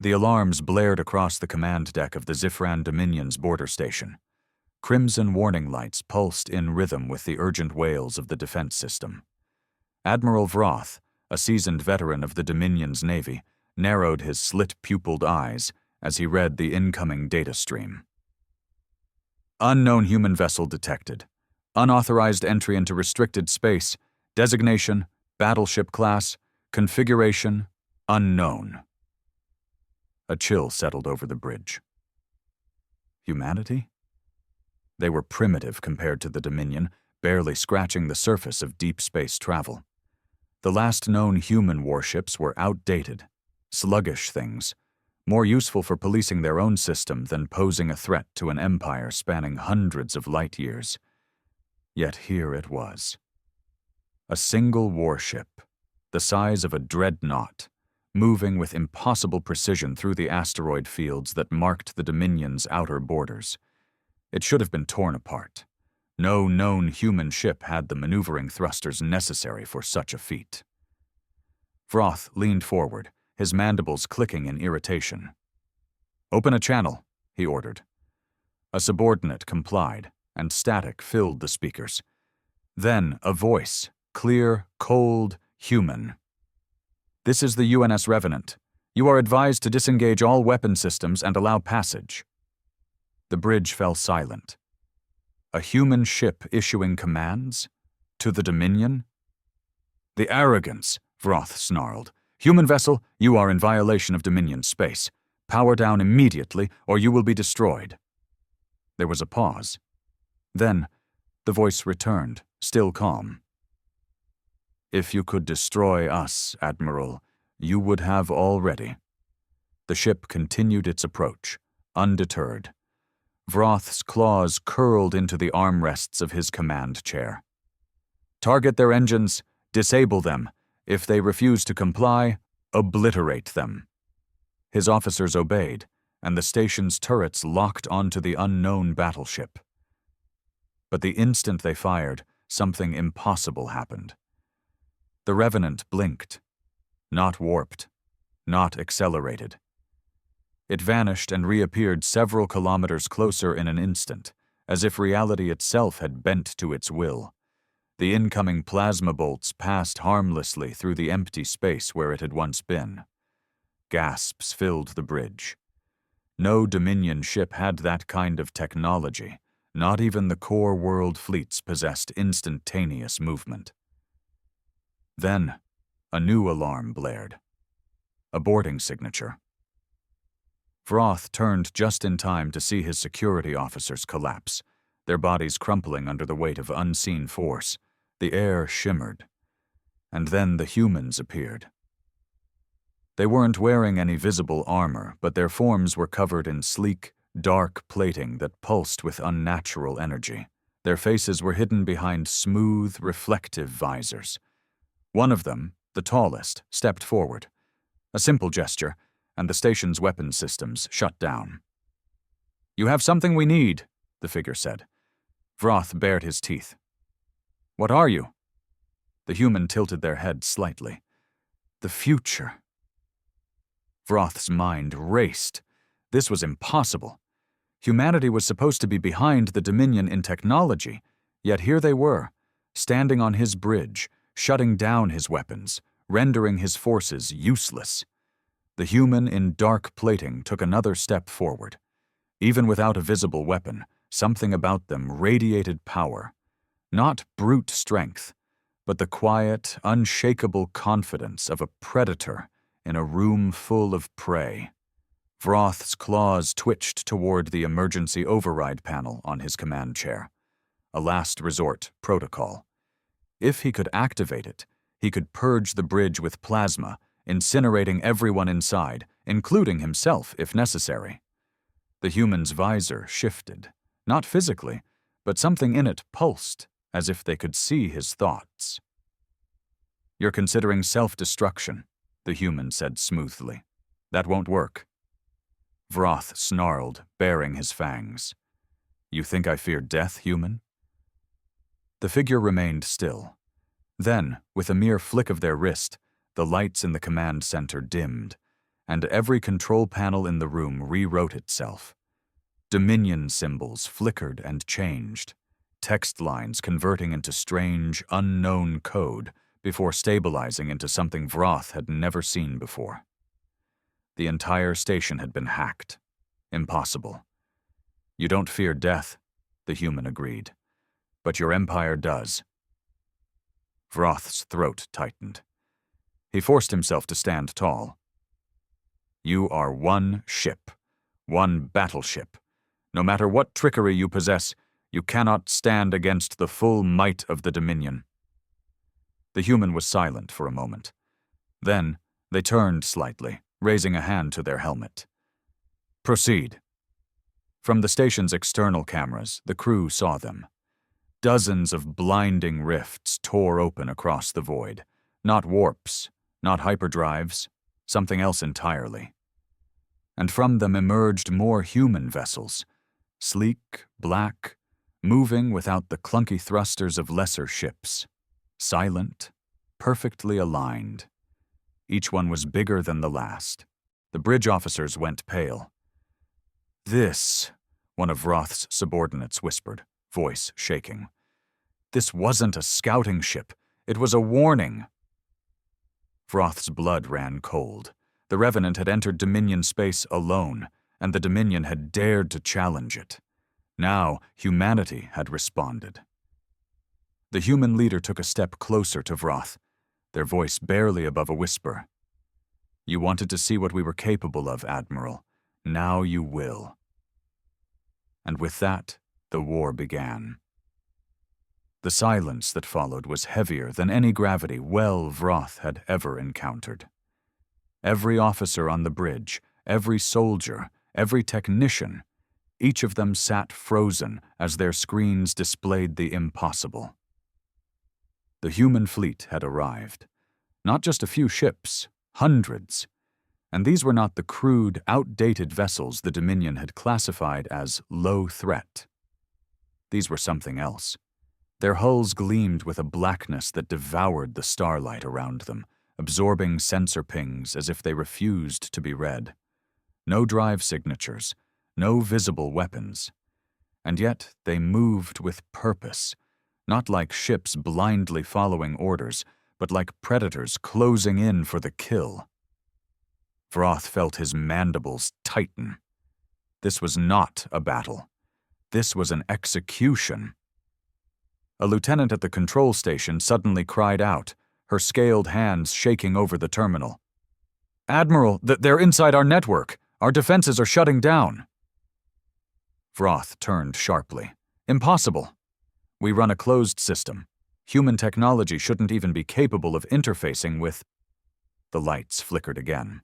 The alarms blared across the command deck of the Zifran Dominion's border station. Crimson warning lights pulsed in rhythm with the urgent wails of the defense system. Admiral Vroth, a seasoned veteran of the Dominion's navy, narrowed his slit-pupiled eyes as he read the incoming data stream. Unknown human vessel detected. Unauthorized entry into restricted space. Designation, Battleship class. Configuration, unknown. A chill settled over the bridge. Humanity? They were primitive compared to the Dominion, barely scratching the surface of deep space travel. The last known human warships were outdated, sluggish things, more useful for policing their own system than posing a threat to an empire spanning hundreds of light years. Yet here it was. A single warship, the size of a dreadnought, moving with impossible precision through the asteroid fields that marked the Dominion's outer borders. It should have been torn apart. No known human ship had the maneuvering thrusters necessary for such a feat. Vroth leaned forward, his mandibles clicking in irritation. "Open a channel," he ordered. A subordinate complied, and static filled the speakers. Then a voice, clear, cold, human. "This is the UNS Revenant. You are advised to disengage all weapon systems and allow passage." The bridge fell silent. A human ship issuing commands? To the Dominion? "The arrogance," Vroth snarled. "Human vessel, you are in violation of Dominion space. Power down immediately, or you will be destroyed." There was a pause. Then, the voice returned, still calm. "If you could destroy us, Admiral, you would have already." The ship continued its approach, undeterred. Vroth's claws curled into the armrests of his command chair. "Target their engines, disable them. If they refuse to comply, obliterate them." His officers obeyed, and the station's turrets locked onto the unknown battleship. But the instant they fired, something impossible happened. The Revenant blinked. Not warped, not accelerated. It vanished and reappeared several kilometers closer in an instant, as if reality itself had bent to its will. The incoming plasma bolts passed harmlessly through the empty space where it had once been. Gasps filled the bridge. No Dominion ship had that kind of technology. Not even the core world fleets possessed instantaneous movement. Then, a new alarm blared. A boarding signature. Vroth turned just in time to see his security officers collapse, their bodies crumpling under the weight of unseen force. The air shimmered. And then the humans appeared. They weren't wearing any visible armor, but their forms were covered in sleek, dark plating that pulsed with unnatural energy. Their faces were hidden behind smooth, reflective visors. One of them, the tallest, stepped forward. A simple gesture, and the station's weapons systems shut down. "You have something we need," the figure said. Vroth bared his teeth. "What are you?" The human tilted their head slightly. "The future." Vroth's mind raced. This was impossible. Humanity was supposed to be behind the Dominion in technology, yet here they were, standing on his bridge, shutting down his weapons, rendering his forces useless. The human in dark plating took another step forward. Even without a visible weapon, something about them radiated power. Not brute strength, but the quiet, unshakable confidence of a predator in a room full of prey. Vroth's claws twitched toward the emergency override panel on his command chair. A last resort protocol. If he could activate it, he could purge the bridge with plasma, incinerating everyone inside, including himself if necessary. The human's visor shifted, not physically, but something in it pulsed, as if they could see his thoughts. "You're considering self-destruction," the human said smoothly. "That won't work." Vroth snarled, baring his fangs. "You think I fear death, human?" The figure remained still. Then, with a mere flick of their wrist, the lights in the command center dimmed, and every control panel in the room rewrote itself. Dominion symbols flickered and changed, text lines converting into strange, unknown code before stabilizing into something Vroth had never seen before. The entire station had been hacked. Impossible. You don't fear death, the human agreed, but your empire does. Vroth's throat tightened. He forced himself to stand tall. You are one ship, one battleship. No matter what trickery you possess, you cannot stand against the full might of the Dominion. The human was silent for a moment. Then they turned slightly, raising a hand to their helmet. Proceed. From the station's external cameras, the crew saw them. Dozens of blinding rifts tore open across the void. Not warps, not hyperdrives, something else entirely. And from them emerged more human vessels, sleek, black, moving without the clunky thrusters of lesser ships. Silent, perfectly aligned. Each one was bigger than the last. The bridge officers went pale. This, one of Vroth's subordinates whispered, voice shaking. This wasn't a scouting ship. It was a warning. Vroth's blood ran cold. The Revenant had entered Dominion space alone, and the Dominion had dared to challenge it. Now, humanity had responded. The human leader took a step closer to Vroth, their voice barely above a whisper. You wanted to see what we were capable of, Admiral. Now you will. And with that, the war began. The silence that followed was heavier than any gravity Vroth had ever encountered. Every officer on the bridge, every soldier, every technician, each of them sat frozen as their screens displayed the impossible. The human fleet had arrived. Not just a few ships, hundreds. And these were not the crude, outdated vessels the Dominion had classified as low threat. These were something else. Their hulls gleamed with a blackness that devoured the starlight around them, absorbing sensor pings as if they refused to be read. No drive signatures, no visible weapons. And yet they moved with purpose, not like ships blindly following orders, but like predators closing in for the kill. Vroth felt his mandibles tighten. This was not a battle. This was an execution. A lieutenant at the control station suddenly cried out, her scaled hands shaking over the terminal. Admiral, they're inside our network. Our defenses are shutting down. Vroth turned sharply. Impossible. We run a closed system. Human technology shouldn't even be capable of interfacing with... The lights flickered again.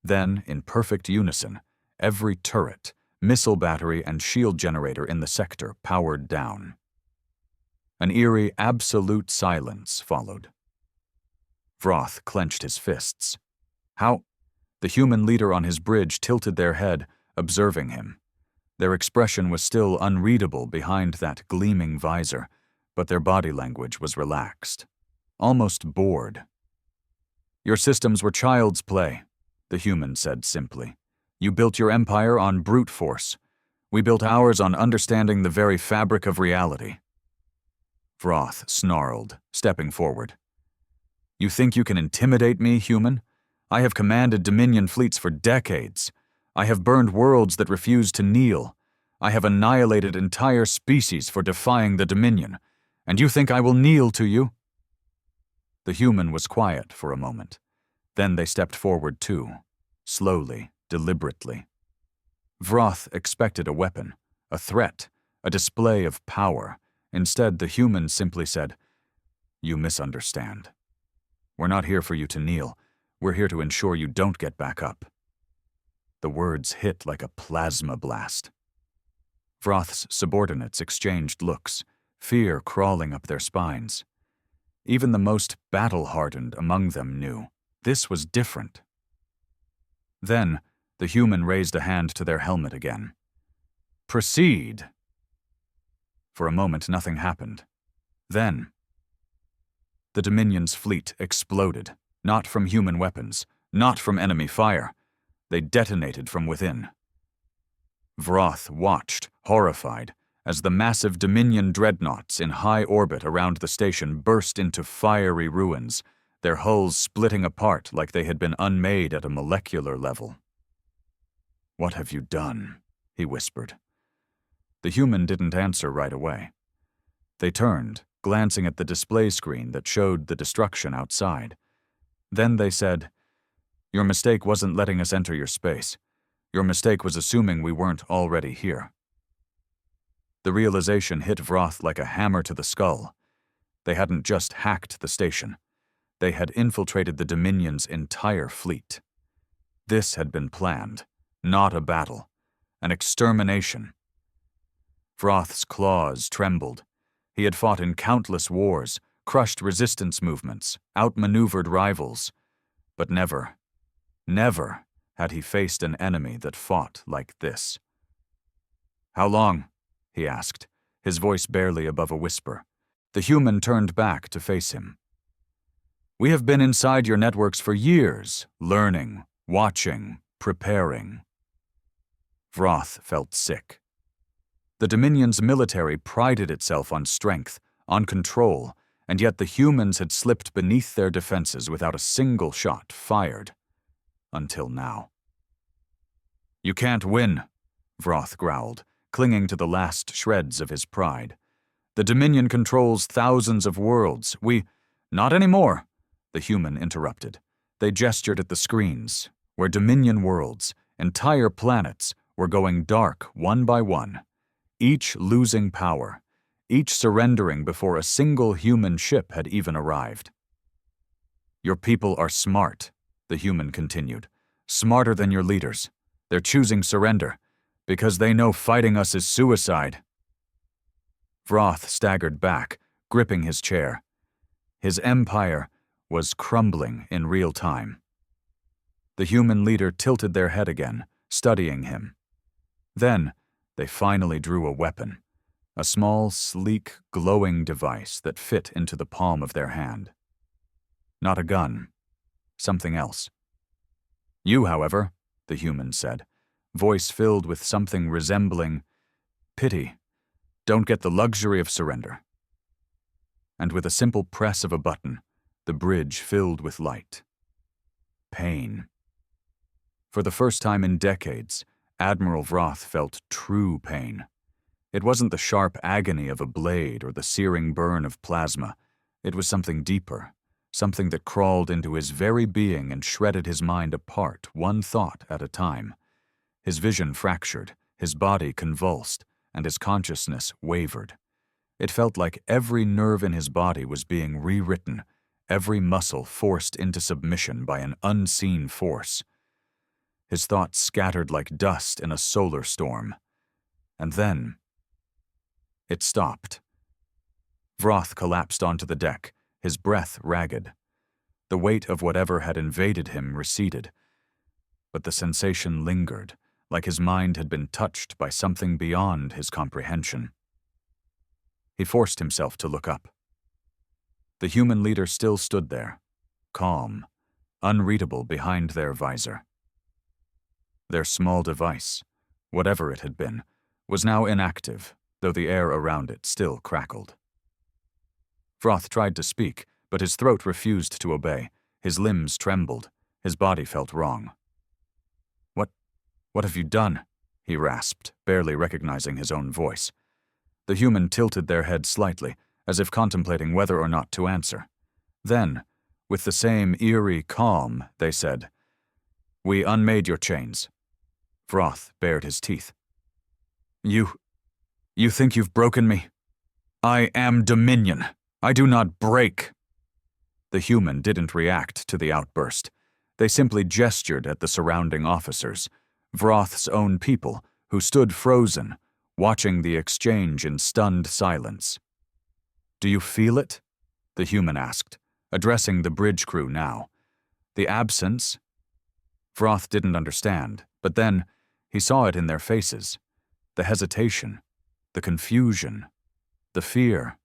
Then, in perfect unison, every turret, missile battery, and shield generator in the sector powered down. An eerie, absolute silence followed. Vroth clenched his fists. How? The human leader on his bridge tilted their head, observing him. Their expression was still unreadable behind that gleaming visor, but their body language was relaxed, almost bored. Your systems were child's play, the human said simply. You built your empire on brute force. We built ours on understanding the very fabric of reality. Vroth snarled, stepping forward. You think you can intimidate me, human? I have commanded Dominion fleets for decades. I have burned worlds that refuse to kneel. I have annihilated entire species for defying the Dominion. And you think I will kneel to you? The human was quiet for a moment. Then they stepped forward too, slowly, deliberately. Vroth expected a weapon, a threat, a display of power. Instead, the human simply said, You misunderstand. We're not here for you to kneel. We're here to ensure you don't get back up. The words hit like a plasma blast. Vroth's subordinates exchanged looks, fear crawling up their spines. Even the most battle-hardened among them knew this was different. Then, the human raised a hand to their helmet again. Proceed. For a moment, nothing happened. Then, the Dominion's fleet exploded, not from human weapons, not from enemy fire, They detonated from within. Vroth watched, horrified, as the massive Dominion dreadnoughts in high orbit around the station burst into fiery ruins, their hulls splitting apart like they had been unmade at a molecular level. "What have you done?" he whispered. The human didn't answer right away. They turned, glancing at the display screen that showed the destruction outside. Then they said, "Your mistake wasn't letting us enter your space. Your mistake was assuming we weren't already here." The realization hit Vroth like a hammer to the skull. They hadn't just hacked the station. They had infiltrated the Dominion's entire fleet. This had been planned, not a battle, an extermination. Vroth's claws trembled. He had fought in countless wars, crushed resistance movements, outmaneuvered rivals, but never had he faced an enemy that fought like this. "How long?" he asked, his voice barely above a whisper. The human turned back to face him. "We have been inside your networks for years, learning, watching, preparing." Vroth felt sick. The Dominion's military prided itself on strength, on control, and yet the humans had slipped beneath their defenses without a single shot fired. Until now. "You can't win," Vroth growled, clinging to the last shreds of his pride. "The Dominion controls thousands of worlds. Not anymore," the human interrupted. They gestured at the screens, where Dominion worlds, entire planets, were going dark one by one, each losing power, each surrendering before a single human ship had even arrived. "Your people are smart," the human continued. "Smarter than your leaders. They're choosing surrender, because they know fighting us is suicide." Vroth staggered back, gripping his chair. His empire was crumbling in real time. The human leader tilted their head again, studying him. Then, they finally drew a weapon, a small, sleek, glowing device that fit into the palm of their hand. Not a gun, something else. "You, however," the human said, voice filled with something resembling pity, "don't get the luxury of surrender." And with a simple press of a button, the bridge filled with light. Pain. For the first time in decades, Admiral Vroth felt true pain. It wasn't the sharp agony of a blade or the searing burn of plasma. It was something deeper, something that crawled into his very being and shredded his mind apart, one thought at a time. His vision fractured, his body convulsed, and his consciousness wavered. It felt like every nerve in his body was being rewritten, every muscle forced into submission by an unseen force. His thoughts scattered like dust in a solar storm. And then, it stopped. Vroth collapsed onto the deck, his breath ragged. The weight of whatever had invaded him receded, but the sensation lingered, like his mind had been touched by something beyond his comprehension. He forced himself to look up. The human leader still stood there, calm, unreadable behind their visor. Their small device, whatever it had been, was now inactive, though the air around it still crackled. Vroth tried to speak, but his throat refused to obey. His limbs trembled. His body felt wrong. What have you done?" he rasped, barely recognizing his own voice. The human tilted their head slightly, as if contemplating whether or not to answer. Then, with the same eerie calm, they said, "We unmade your chains." Vroth bared his teeth. You think you've broken me? I am Dominion. I do not break." The human didn't react to the outburst. They simply gestured at the surrounding officers, Vroth's own people, who stood frozen, watching the exchange in stunned silence. "Do you feel it?" the human asked, addressing the bridge crew now. The absence? Vroth didn't understand, but then he saw it in their faces. The hesitation, the confusion, the fear.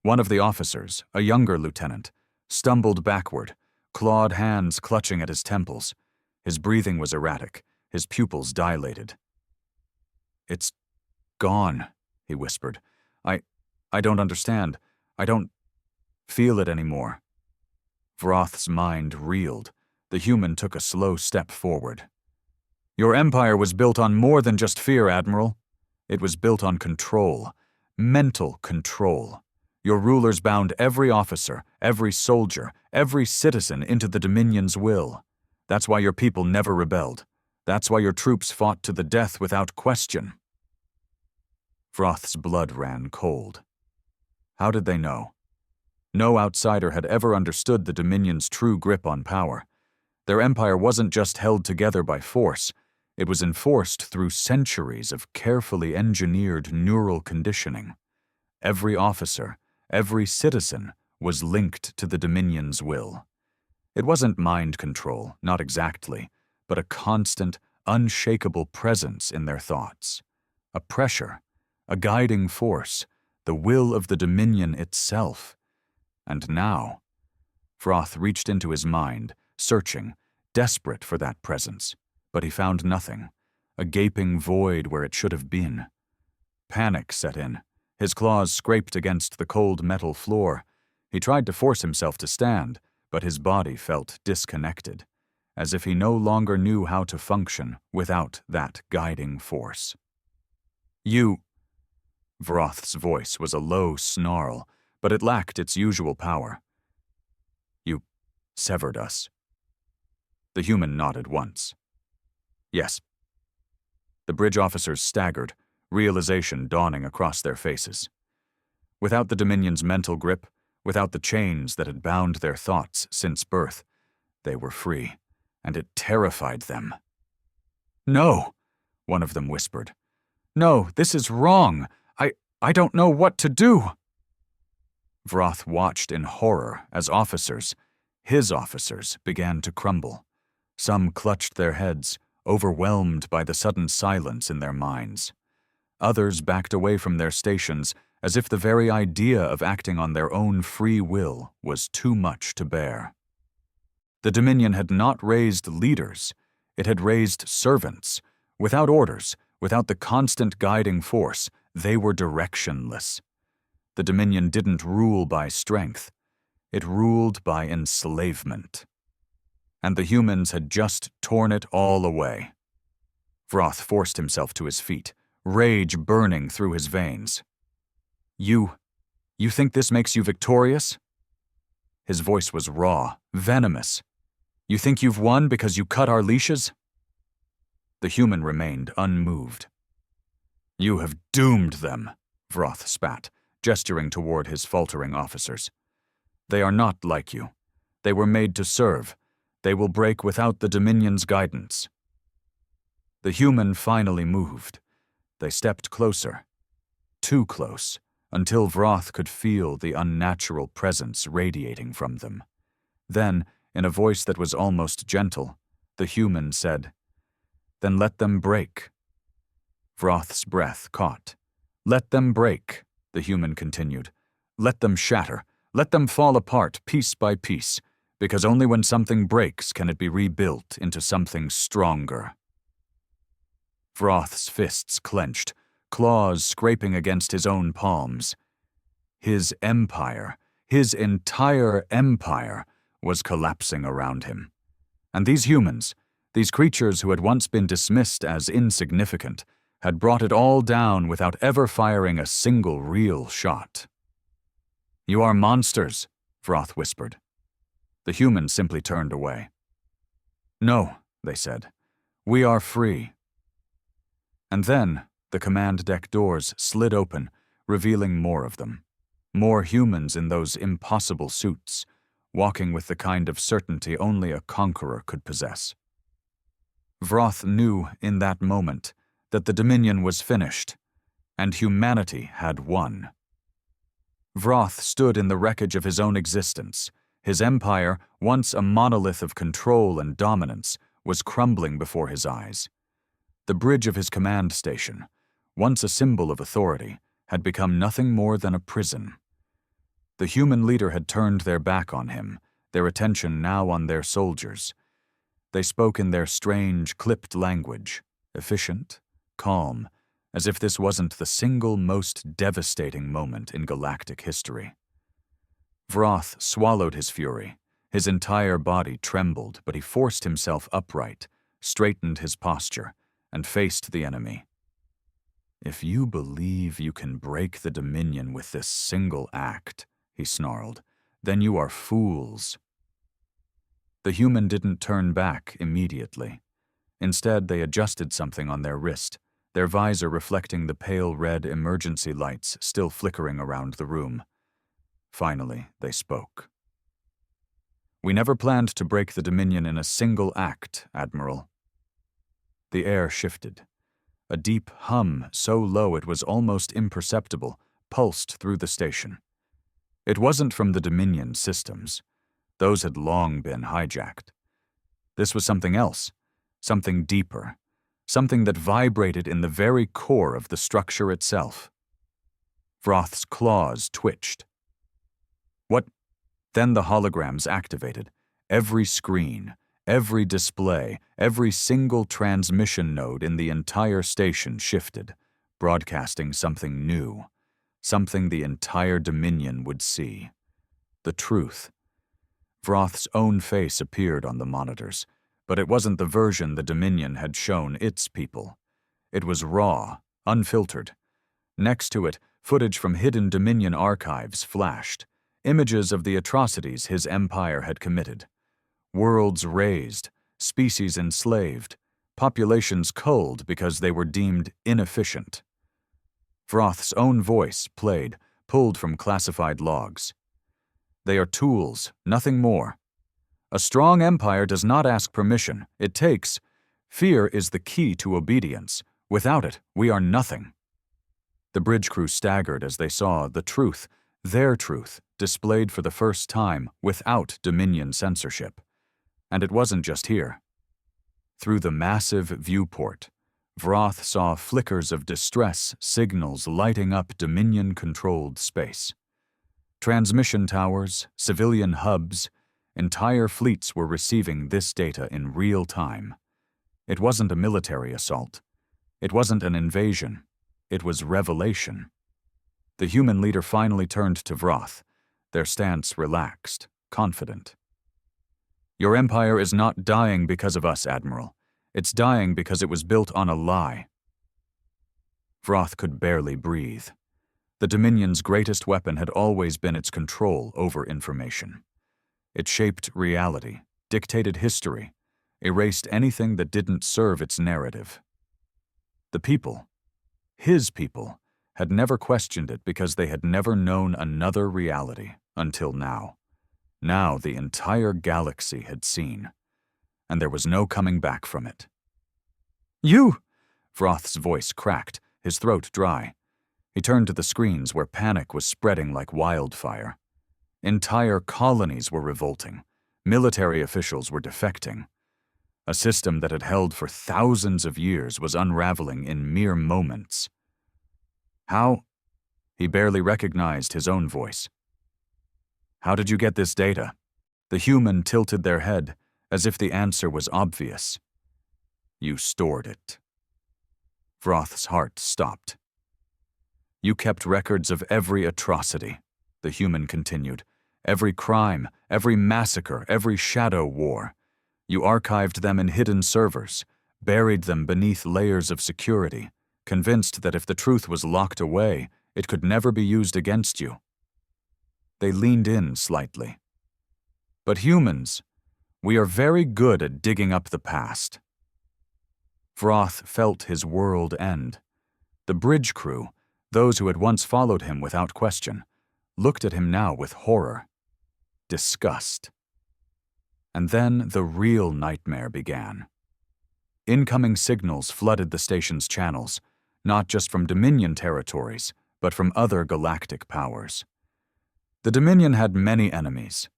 One of the officers, a younger lieutenant, stumbled backward, clawed hands clutching at his temples. His breathing was erratic, his pupils dilated. "It's gone," he whispered. I don't understand. I don't feel it anymore." Vroth's mind reeled. The human took a slow step forward. "Your empire was built on more than just fear, Admiral. It was built on control. Mental control. Your rulers bound every officer, every soldier, every citizen into the Dominion's will. That's why your people never rebelled. That's why your troops fought to the death without question." Vroth's blood ran cold. How did they know? No outsider had ever understood the Dominion's true grip on power. Their empire wasn't just held together by force, it was enforced through centuries of carefully engineered neural conditioning. Every officer, every citizen was linked to the Dominion's will. It wasn't mind control, not exactly, but a constant, unshakable presence in their thoughts. A pressure, a guiding force, the will of the Dominion itself. And now, Vroth reached into his mind, searching, desperate for that presence, but he found nothing, a gaping void where it should have been. Panic set in. His claws scraped against the cold metal floor. He tried to force himself to stand, but his body felt disconnected, as if he no longer knew how to function without that guiding force. "You—" Vroth's voice was a low snarl, but it lacked its usual power. "You severed us." The human nodded once. "Yes." The bridge officers staggered, realization dawning across their faces. Without the Dominion's mental grip, without the chains that had bound their thoughts since birth, they were free, and it terrified them. "No," one of them whispered. "No, this is wrong. I don't know what to do." Vroth watched in horror as officers, his officers, began to crumble. Some clutched their heads, overwhelmed by the sudden silence in their minds. Others backed away from their stations as if the very idea of acting on their own free will was too much to bear. The Dominion had not raised leaders, it had raised servants. Without orders, without the constant guiding force, they were directionless. The Dominion didn't rule by strength, it ruled by enslavement. And the humans had just torn it all away. Vroth forced himself to his feet, rage burning through his veins. You think this makes you victorious?" His voice was raw, venomous. "You think you've won because you cut our leashes?" The human remained unmoved. "You have doomed them," Vroth spat, gesturing toward his faltering officers. "They are not like you. They were made to serve. They will break without the Dominion's guidance." The human finally moved. They stepped closer. Too close, until Vroth could feel the unnatural presence radiating from them. Then, in a voice that was almost gentle, the human said, "Then let them break." Vroth's breath caught. "Let them break," the human continued. "Let them shatter. Let them fall apart piece by piece, because only when something breaks can it be rebuilt into something stronger." Vroth's fists clenched, claws scraping against his own palms. His empire, his entire empire, was collapsing around him. And these humans, these creatures who had once been dismissed as insignificant, had brought it all down without ever firing a single real shot. "You are monsters," Vroth whispered. The humans simply turned away. "No," they said. "We are free." And then the command deck doors slid open, revealing more of them. More humans in those impossible suits, walking with the kind of certainty only a conqueror could possess. Vroth knew in that moment that the Dominion was finished, and humanity had won. Vroth stood in the wreckage of his own existence. His empire, once a monolith of control and dominance, was crumbling before his eyes. The bridge of his command station, once a symbol of authority, had become nothing more than a prison. The human leader had turned their back on him, their attention now on their soldiers. They spoke in their strange, clipped language, efficient, calm, as if this wasn't the single most devastating moment in galactic history. Vroth swallowed his fury. His entire body trembled, but he forced himself upright, straightened his posture, and faced the enemy. "If you believe you can break the Dominion with this single act," he snarled, "then you are fools." The human didn't turn back immediately. Instead, they adjusted something on their wrist, their visor reflecting the pale red emergency lights still flickering around the room. Finally, they spoke. "We never planned to break the Dominion in a single act, Admiral." The air shifted. A deep hum, so low it was almost imperceptible, pulsed through the station. It wasn't from the Dominion systems. Those had long been hijacked. This was something else, something deeper, something that vibrated in the very core of the structure itself. Vroth's claws twitched. "What?" Then the holograms activated. Every screen, every display, every single transmission node in the entire station shifted, broadcasting something new, something the entire Dominion would see. The truth. Vroth's own face appeared on the monitors, but it wasn't the version the Dominion had shown its people. It was raw, unfiltered. Next to it, footage from hidden Dominion archives flashed, images of the atrocities his empire had committed. Worlds razed, species enslaved, populations culled because they were deemed inefficient. Vroth's own voice played, pulled from classified logs. "They are tools, nothing more. A strong empire does not ask permission. It takes. Fear is the key to obedience. Without it, we are nothing." The bridge crew staggered as they saw the truth, their truth, displayed for the first time without Dominion censorship. And it wasn't just here. Through the massive viewport, Vroth saw flickers of distress signals lighting up Dominion-controlled space. Transmission towers, civilian hubs, entire fleets were receiving this data in real time. It wasn't a military assault. It wasn't an invasion. It was revelation. The human leader finally turned to Vroth, their stance relaxed, confident. "Your empire is not dying because of us, Admiral. It's dying because it was built on a lie." Vroth could barely breathe. The Dominion's greatest weapon had always been its control over information. It shaped reality, dictated history, erased anything that didn't serve its narrative. The people, his people, had never questioned it because they had never known another reality until now. Now the entire galaxy had seen, and there was no coming back from it. "You!" Vroth's voice cracked, his throat dry. He turned to the screens where panic was spreading like wildfire. Entire colonies were revolting. Military officials were defecting. A system that had held for thousands of years was unraveling in mere moments. "How?" He barely recognized his own voice. "How did you get this data?" The human tilted their head, as if the answer was obvious. "You stored it." Vroth's heart stopped. "You kept records of every atrocity," the human continued. "Every crime, every massacre, every shadow war. You archived them in hidden servers, buried them beneath layers of security, convinced that if the truth was locked away, it could never be used against you." They leaned in slightly. "But humans, we are very good at digging up the past." Vroth felt his world end. The bridge crew, those who had once followed him without question, looked at him now with horror, disgust. And then the real nightmare began. Incoming signals flooded the station's channels, not just from Dominion territories, but from other galactic powers. The Dominion had many enemies,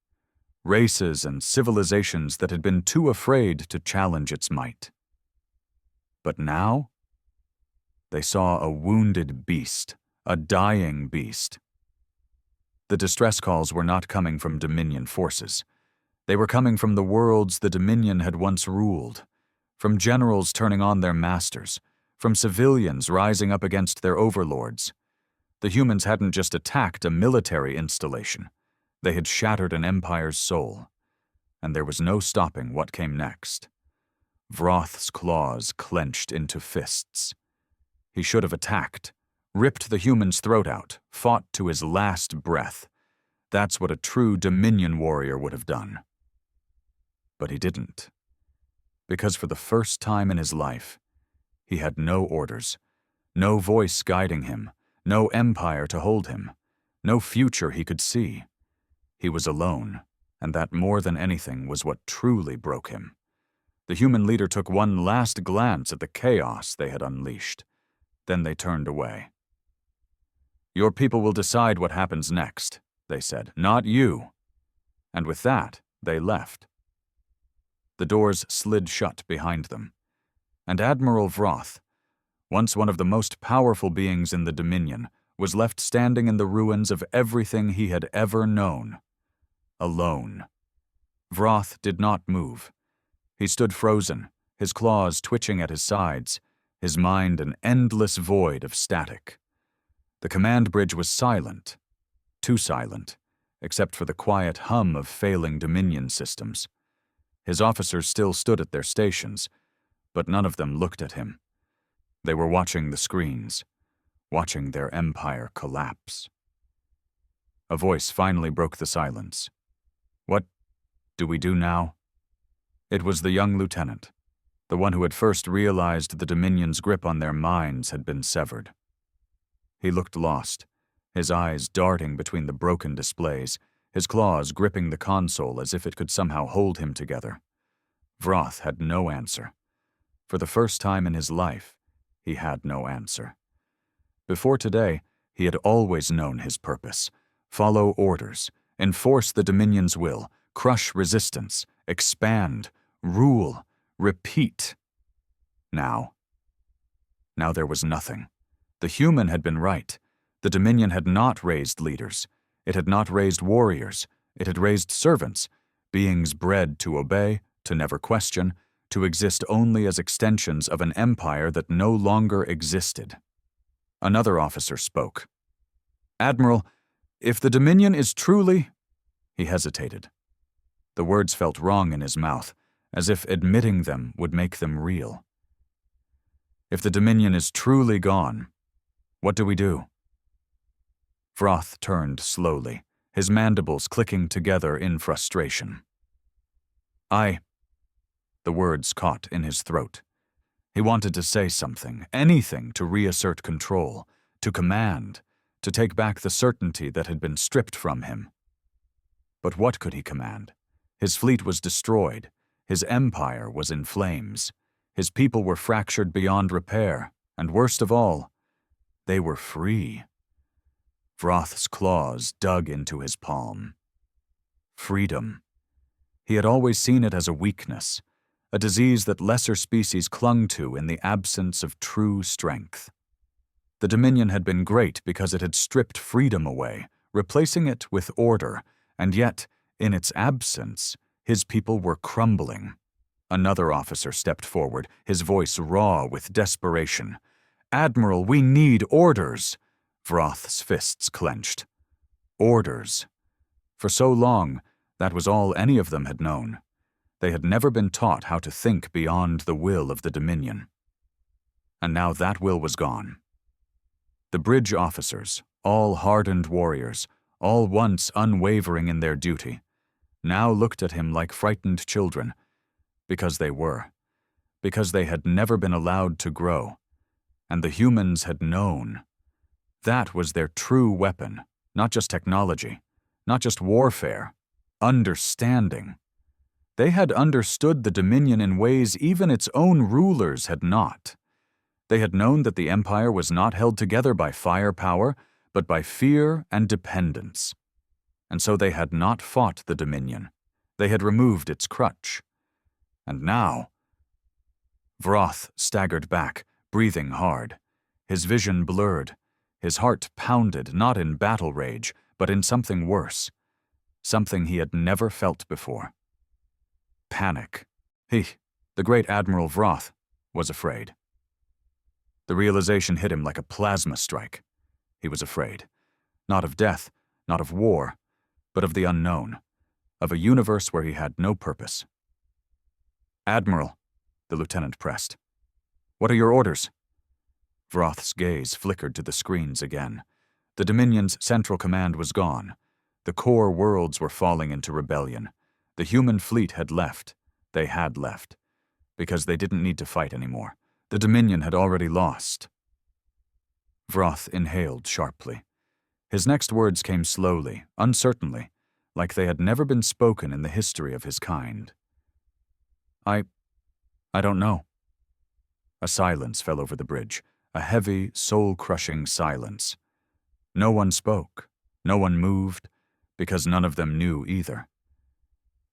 races and civilizations that had been too afraid to challenge its might. But now, they saw a wounded beast, a dying beast. The distress calls were not coming from Dominion forces. They were coming from the worlds the Dominion had once ruled, from generals turning on their masters, from civilians rising up against their overlords. The humans hadn't just attacked a military installation. They had shattered an empire's soul, and there was no stopping what came next. Vroth's claws clenched into fists. He should have attacked, ripped the human's throat out, fought to his last breath. That's what a true Dominion warrior would have done. But he didn't. Because for the first time in his life, he had no orders, no voice guiding him, no empire to hold him, no future he could see. He was alone, and that more than anything was what truly broke him. The human leader took one last glance at the chaos they had unleashed. Then they turned away. "Your people will decide what happens next," they said, "not you." And with that, they left. The doors slid shut behind them, and Admiral Vroth, once one of the most powerful beings in the Dominion, was left standing in the ruins of everything he had ever known. Alone. Vroth did not move. He stood frozen, his claws twitching at his sides, his mind an endless void of static. The command bridge was silent, too silent, except for the quiet hum of failing Dominion systems. His officers still stood at their stations, but none of them looked at him. They were watching the screens, watching their empire collapse. A voice finally broke the silence. "What do we do now?" It was the young lieutenant, the one who had first realized the Dominion's grip on their minds had been severed. He looked lost, his eyes darting between the broken displays, his claws gripping the console as if it could somehow hold him together. Vroth had no answer. For the first time in his life, he had no answer. Before today, he had always known his purpose: follow orders, enforce the Dominion's will, crush resistance, expand, rule, repeat. Now there was nothing. The human had been right. The Dominion had not raised leaders. It had not raised warriors. It had raised servants, beings bred to obey, to never question, to exist only as extensions of an empire that no longer existed. Another officer spoke. "Admiral, if the Dominion is truly—" He hesitated. The words felt wrong in his mouth, as if admitting them would make them real. "If the Dominion is truly gone, what do we do?" Vroth turned slowly, his mandibles clicking together in frustration. The words caught in his throat. He wanted to say something, anything to reassert control, to command, to take back the certainty that had been stripped from him. But what could he command? His fleet was destroyed. His empire was in flames. His people were fractured beyond repair, and worst of all, they were free. Vroth's claws dug into his palm. Freedom. He had always seen it as a weakness, a disease that lesser species clung to in the absence of true strength. The Dominion had been great because it had stripped freedom away, replacing it with order, and yet, in its absence, his people were crumbling. Another officer stepped forward, his voice raw with desperation. "Admiral, we need orders!" Vroth's fists clenched. Orders. For so long, that was all any of them had known. They had never been taught how to think beyond the will of the Dominion. And now that will was gone. The bridge officers, all hardened warriors, all once unwavering in their duty, now looked at him like frightened children, because they were, because they had never been allowed to grow, and the humans had known. That was their true weapon, not just technology, not just warfare, understanding. They had understood the Dominion in ways even its own rulers had not. They had known that the empire was not held together by firepower, but by fear and dependence. And so they had not fought the Dominion. They had removed its crutch. And now, Vroth staggered back, breathing hard. His vision blurred. His heart pounded not in battle rage, but in something worse. Something he had never felt before. panic. He, the great Admiral Vroth, was afraid. The realization hit him like a plasma strike. He was afraid. Not of death, not of war, but of the unknown, of a universe where he had no purpose. "Admiral," the lieutenant pressed. "What are your orders?" Vroth's gaze flickered to the screens again. The Dominion's central command was gone. The core worlds were falling into rebellion. The human fleet had left. They had left. Because they didn't need to fight anymore. The Dominion had already lost. Vroth inhaled sharply. His next words came slowly, uncertainly, like they had never been spoken in the history of his kind. I don't know." A silence fell over the bridge, a heavy, soul-crushing silence. No one spoke, no one moved, because none of them knew either.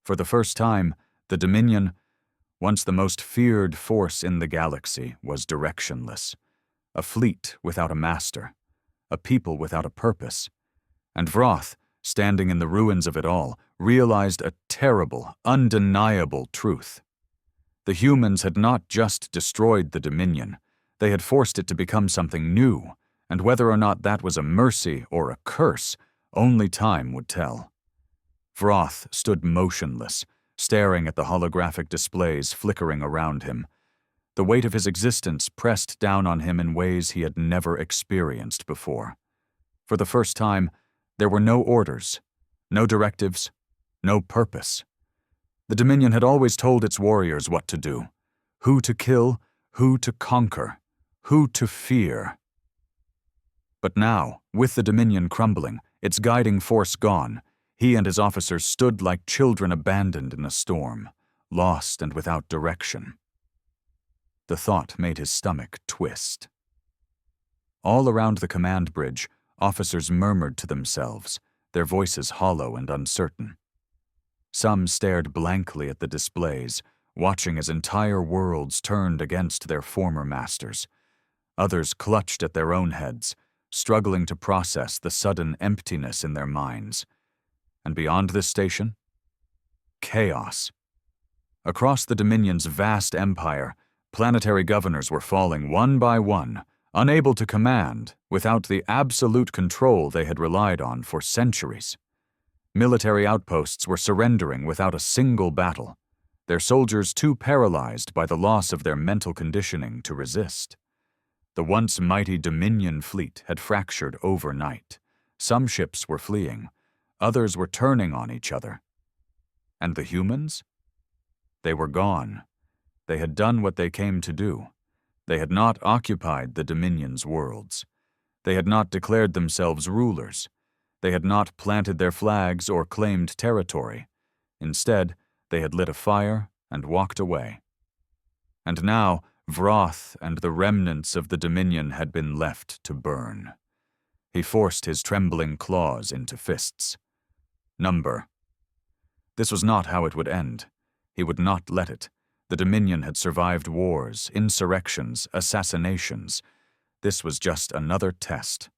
For the first time, the Dominion, once the most feared force in the galaxy, was directionless. A fleet without a master, a people without a purpose. And Vroth, standing in the ruins of it all, realized a terrible, undeniable truth. The humans had not just destroyed the Dominion, they had forced it to become something new, and whether or not that was a mercy or a curse, only time would tell. Vroth stood motionless, staring at the holographic displays flickering around him. The weight of his existence pressed down on him in ways he had never experienced before. For the first time, there were no orders, no directives, no purpose. The Dominion had always told its warriors what to do, who to kill, who to conquer, who to fear. But now, with the Dominion crumbling, its guiding force gone, he and his officers stood like children abandoned in a storm, lost and without direction. The thought made his stomach twist. All around the command bridge, officers murmured to themselves, their voices hollow and uncertain. Some stared blankly at the displays, watching as entire worlds turned against their former masters. Others clutched at their own heads, struggling to process the sudden emptiness in their minds. And beyond this station? Chaos. Across the Dominion's vast empire, planetary governors were falling one by one, unable to command, without the absolute control they had relied on for centuries. Military outposts were surrendering without a single battle, their soldiers too paralyzed by the loss of their mental conditioning to resist. The once mighty Dominion fleet had fractured overnight. Some ships were fleeing, others were turning on each other. And the humans? They were gone. They had done what they came to do. They had not occupied the Dominion's worlds. They had not declared themselves rulers. They had not planted their flags or claimed territory. Instead, they had lit a fire and walked away. And now, Vroth and the remnants of the Dominion had been left to burn. He forced his trembling claws into fists. Number. This was not how it would end. He would not let it. The Dominion had survived wars, insurrections, assassinations. This was just another test.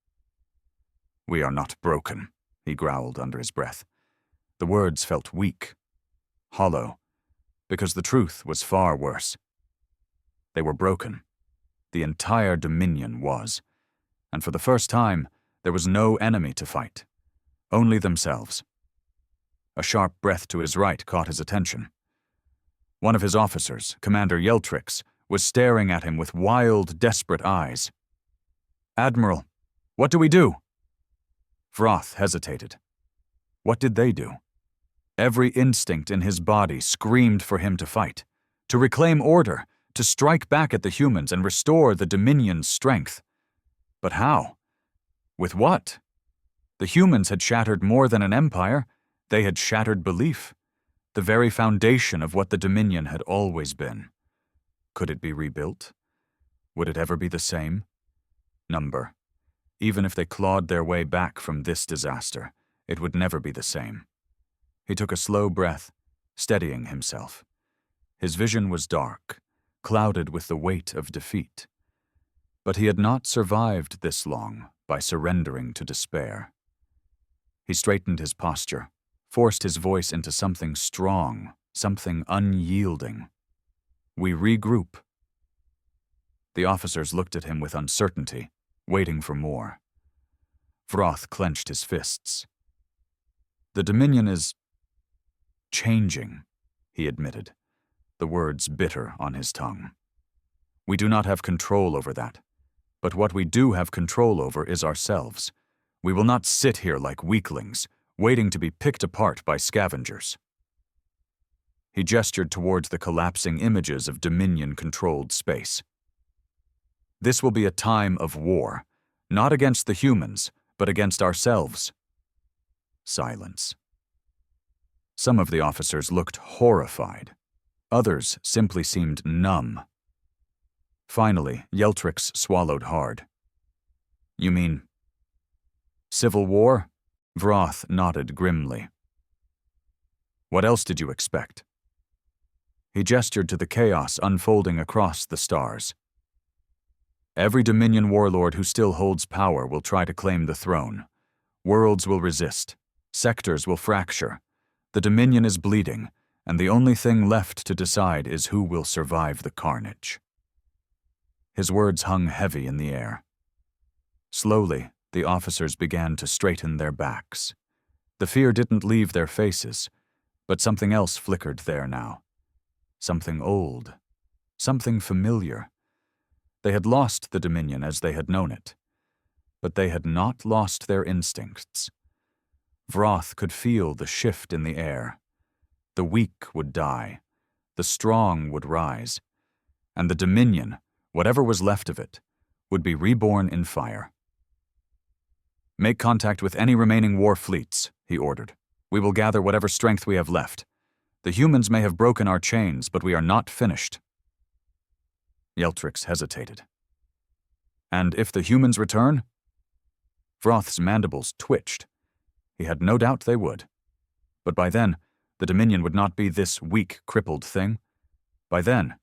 "We are not broken," he growled under his breath. The words felt weak, hollow, because the truth was far worse. They were broken. The entire Dominion was. And for the first time, there was no enemy to fight. Only themselves. A sharp breath to his right caught his attention. One of his officers, Commander Yeltrix, was staring at him with wild, desperate eyes. "Admiral, what do we do?" Vroth hesitated. What did they do? Every instinct in his body screamed for him to fight, to reclaim order, to strike back at the humans and restore the Dominion's strength. But how? With what? The humans had shattered more than an empire. They had shattered belief, the very foundation of what the Dominion had always been. Could it be rebuilt? Would it ever be the same? Number. Even if they clawed their way back from this disaster, it would never be the same. He took a slow breath, steadying himself. His vision was dark, clouded with the weight of defeat. But he had not survived this long by surrendering to despair. He straightened his posture, forced his voice into something strong, something unyielding. We regroup. The officers looked at him with uncertainty, waiting for more. Vroth clenched his fists. The Dominion is changing, he admitted, the words bitter on his tongue. We do not have control over that, but what we do have control over is ourselves. We will not sit here like weaklings, waiting to be picked apart by scavengers. He gestured towards the collapsing images of Dominion-controlled space. This will be a time of war, not against the humans, but against ourselves. Silence. Some of the officers looked horrified. Others simply seemed numb. Finally, Yeltrix swallowed hard. You mean civil war? Vroth nodded grimly. What else did you expect? He gestured to the chaos unfolding across the stars. Every Dominion warlord who still holds power will try to claim the throne. Worlds will resist. Sectors will fracture. The Dominion is bleeding, and the only thing left to decide is who will survive the carnage. His words hung heavy in the air. Slowly, the officers began to straighten their backs. The fear didn't leave their faces, but something else flickered there now. Something old. Something familiar. They had lost the Dominion as they had known it, but they had not lost their instincts. Vroth could feel the shift in the air. The weak would die, the strong would rise, and the Dominion, whatever was left of it, would be reborn in fire. Make contact with any remaining war fleets, he ordered. We will gather whatever strength we have left. The humans may have broken our chains, but we are not finished. Yeltrix hesitated. And if the humans return? Vroth's mandibles twitched. He had no doubt they would. But by then, the Dominion would not be this weak, crippled thing. By then,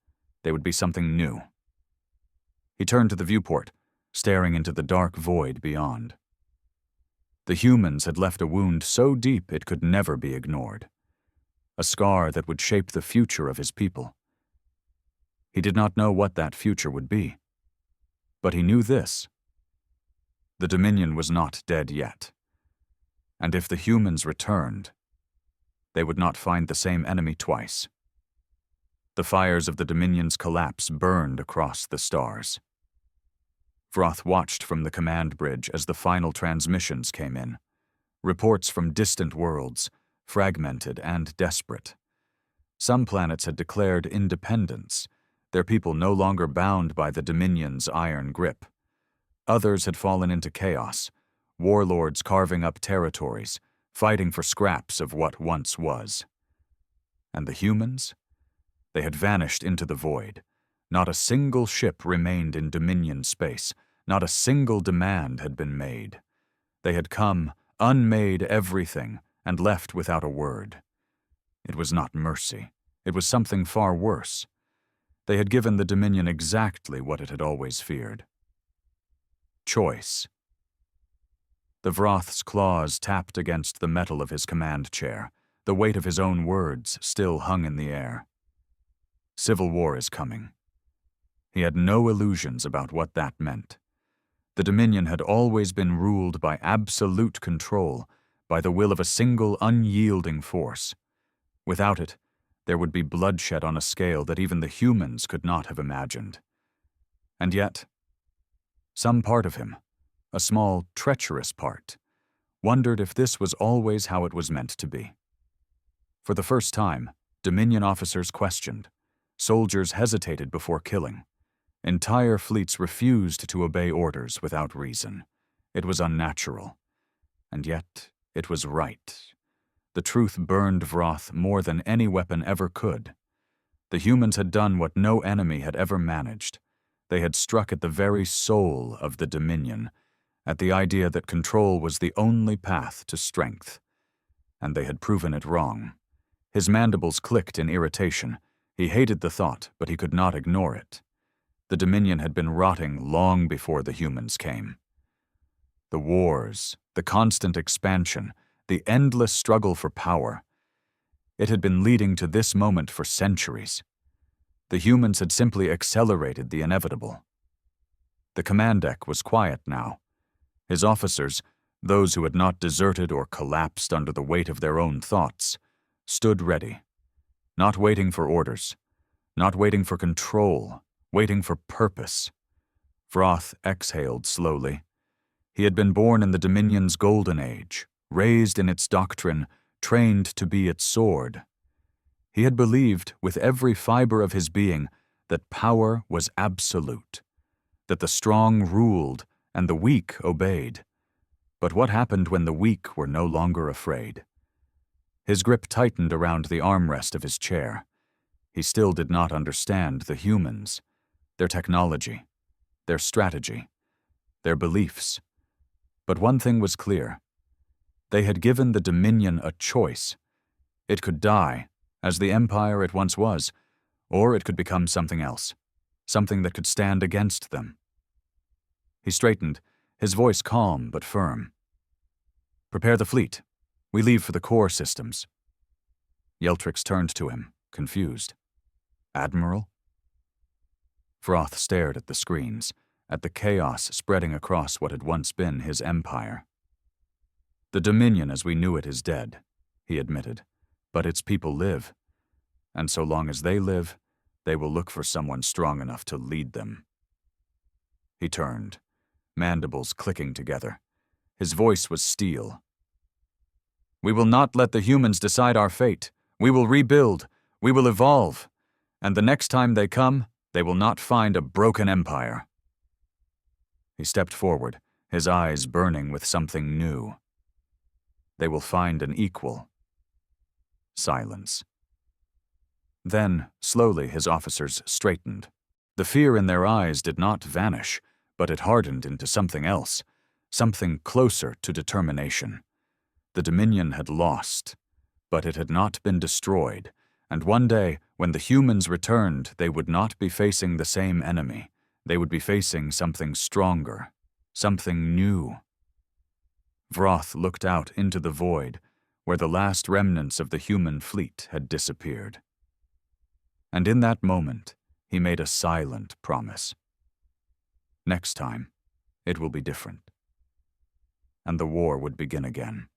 they would be something new. He turned to the viewport, staring into the dark void beyond. The humans had left a wound so deep it could never be ignored. A scar that would shape the future of his people. He did not know what that future would be. But he knew this. The Dominion was not dead yet. And if the humans returned, they would not find the same enemy twice. The fires of the Dominion's collapse burned across the stars. Vroth watched from the command bridge as the final transmissions came in. Reports from distant worlds, fragmented and desperate. Some planets had declared independence, their people no longer bound by the Dominion's iron grip. Others had fallen into chaos, warlords carving up territories, fighting for scraps of what once was. And the humans? They had vanished into the void. Not a single ship remained in Dominion space. Not a single demand had been made. They had come, unmade everything, and left without a word. It was not mercy. It was something far worse. They had given the Dominion exactly what it had always feared. Choice. The Vroth's claws tapped against the metal of his command chair. The weight of his own words still hung in the air. Civil war is coming. He had no illusions about what that meant. The Dominion had always been ruled by absolute control, by the will of a single unyielding force. Without it, there would be bloodshed on a scale that even the humans could not have imagined. And yet, some part of him, a small, treacherous part, wondered if this was always how it was meant to be. For the first time, Dominion officers questioned. Soldiers hesitated before killing. Entire fleets refused to obey orders without reason. It was unnatural. And yet, it was right. The truth burned Vroth more than any weapon ever could. The humans had done what no enemy had ever managed. They had struck at the very soul of the Dominion, at the idea that control was the only path to strength. And they had proven it wrong. His mandibles clicked in irritation. He hated the thought, but he could not ignore it. The Dominion had been rotting long before the humans came. The wars, the constant expansion, the endless struggle for power. It had been leading to this moment for centuries. The humans had simply accelerated the inevitable. The command deck was quiet now. His officers, those who had not deserted or collapsed under the weight of their own thoughts, stood ready, not waiting for orders, not waiting for control, waiting for purpose. Vroth exhaled slowly. He had been born in the Dominion's golden age, raised in its doctrine, trained to be its sword. He had believed with every fiber of his being that power was absolute, that the strong ruled and the weak obeyed. But what happened when the weak were no longer afraid? His grip tightened around the armrest of his chair. He still did not understand the humans, their technology, their strategy, their beliefs. But one thing was clear. They had given the Dominion a choice. It could die, as the empire it once was, or it could become something else, something that could stand against them. He straightened, his voice calm but firm. "Prepare the fleet. We leave for the core systems." Yeltrix turned to him, confused. "Admiral?" Vroth stared at the screens, at the chaos spreading across what had once been his empire. "The Dominion as we knew it is dead," he admitted, "but its people live. And so long as they live, they will look for someone strong enough to lead them." He turned, mandibles clicking together. His voice was steel. "We will not let the humans decide our fate. We will rebuild. We will evolve. And the next time they come, they will not find a broken empire." He stepped forward, his eyes burning with something new. "They will find an equal." Silence. Then, slowly, his officers straightened. The fear in their eyes did not vanish, but it hardened into something else, something closer to determination. The Dominion had lost, but it had not been destroyed, and one day, when the humans returned, they would not be facing the same enemy. They would be facing something stronger, something new. Vroth looked out into the void, where the last remnants of the human fleet had disappeared. And in that moment, he made a silent promise. Next time, it will be different. And the war would begin again.